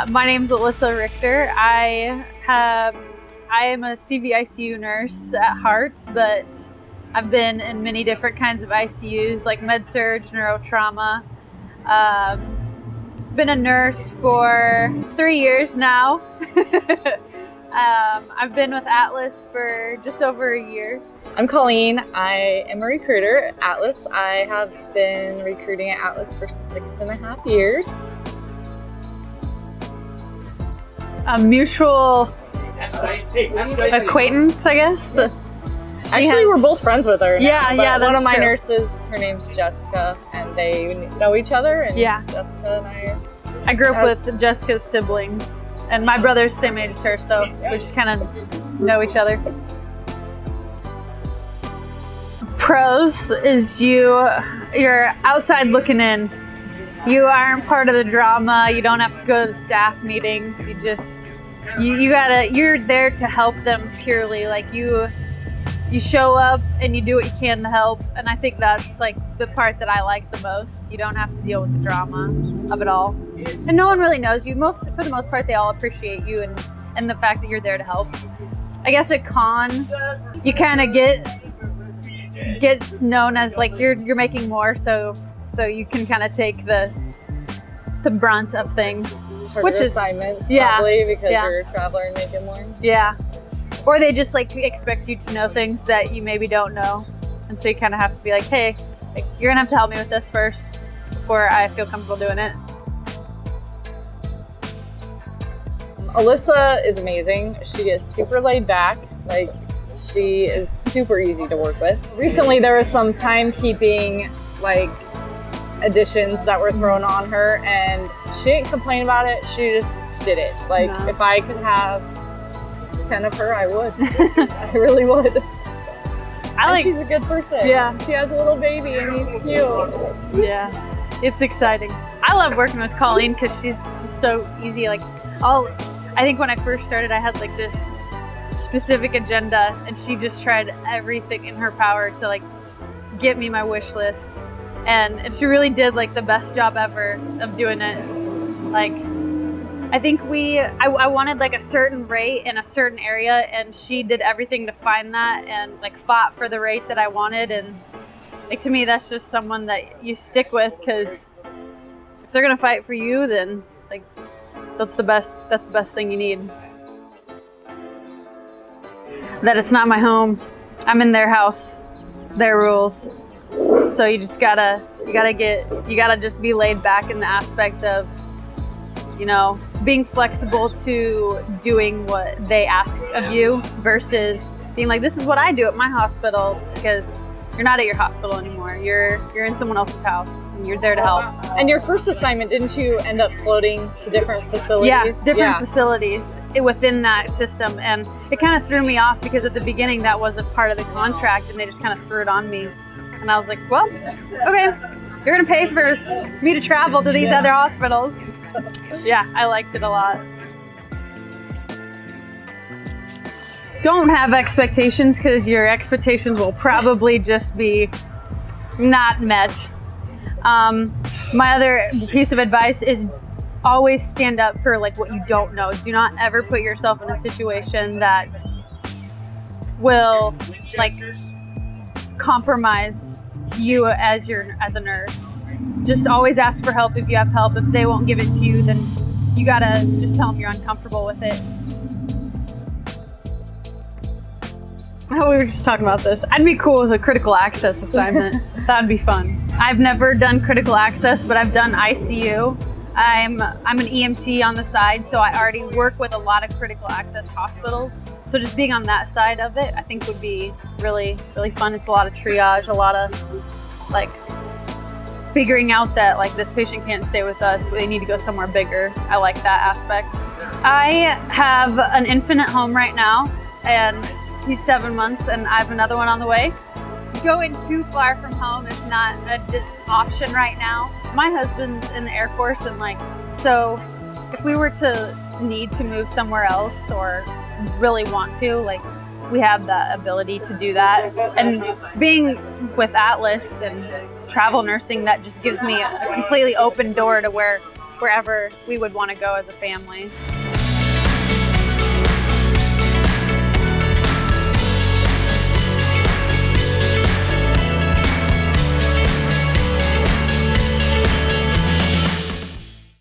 My name's Alyssa Richter. I am a CVICU nurse at heart, but I've been in many different kinds of ICUs like med-surg, neurotrauma. Been a nurse for 3 years now. I've been with Atlas for just over a year. I'm Colleen. I am a recruiter at Atlas. I have been recruiting at Atlas for 6.5 years. A mutual acquaintance, I guess. Actually, we're both friends with her. Yeah, now, yeah, that's one of my true. Nurses, her name's Jessica, and they know each other. And yeah, Jessica and I grew up with Jessica's siblings, and my brother's the same age as her, so we just kind of know each other. Pros is you're outside looking in. You aren't part of the drama. You don't have to go to the staff meetings. You're there to help them purely. Like you show up and you do what you can to help. And I think that's like the part that I like the most. You don't have to deal with the drama of it all. And no one really knows you. For the most part, they all appreciate you and the fact that you're there to help. I guess at con, you kind of get known as like you're making more, so you can kind of take the brunt of things, which is assignments, probably because you're a traveler and making more. Yeah, or they just like expect you to know things that you maybe don't know, and so you kind of have to be like, hey, like, you're gonna have to help me with this first before I feel comfortable doing it. Alyssa is amazing. She is super laid back. Like, she is super easy to work with. Recently, there was some timekeeping, like, additions that were thrown on her, and she didn't complain about it. She just did it. Like, no. If I could have 10 of her, I would. I really would. So. She's a good person. Yeah. She has a little baby, and he's cute. Yeah, it's exciting. I love working with Colleen because she's just so easy. Like, I think when I first started, I had like this specific agenda, and she just tried everything in her power to like get me my wish list, and she really did like the best job ever of doing it. Like, I think I wanted like a certain rate in a certain area, and she did everything to find that and like fought for the rate that I wanted. And like, to me, that's just someone that you stick with, because if they're gonna fight for you, then like that's the best thing you need. That it's not my home. I'm in their house. It's their rules. So you gotta just be laid back in the aspect of, being flexible to doing what they ask of you versus being like, this is what I do at my hospital, because you're not at your hospital anymore. You're in someone else's house, and you're there to help. And your first assignment, didn't you end up floating to different facilities? Yeah, different facilities within that system. And it kind of threw me off, because at the beginning that wasn't part of the contract, and they just kind of threw it on me. And I was like, well, okay, you're gonna pay for me to travel to these other hospitals. So, yeah, I liked it a lot. Don't have expectations, because your expectations will probably just be not met. My other piece of advice is always stand up for like what you don't know. Do not ever put yourself in a situation that will like compromise you as a nurse. Just always ask for help if you have help. If they won't give it to you, then you gotta just tell them you're uncomfortable with it. We were just talking about this. I'd be cool with a critical access assignment. That'd be fun. I've never done critical access, but I've done ICU. I'm an EMT on the side, so I already work with a lot of critical access hospitals. So just being on that side of it, I think would be really, really fun. It's a lot of triage, a lot of like figuring out that like this patient can't stay with us, they need to go somewhere bigger. I like that aspect. I have an infant at home right now, and he's 7 months, and I have another one on the way. Going too far from home is not an option right now. My husband's in the Air Force, and like, so if we were to need to move somewhere else or really want to, like, we have the ability to do that. And being with Atlas and travel nursing, that just gives me a completely open door to where wherever we would want to go as a family.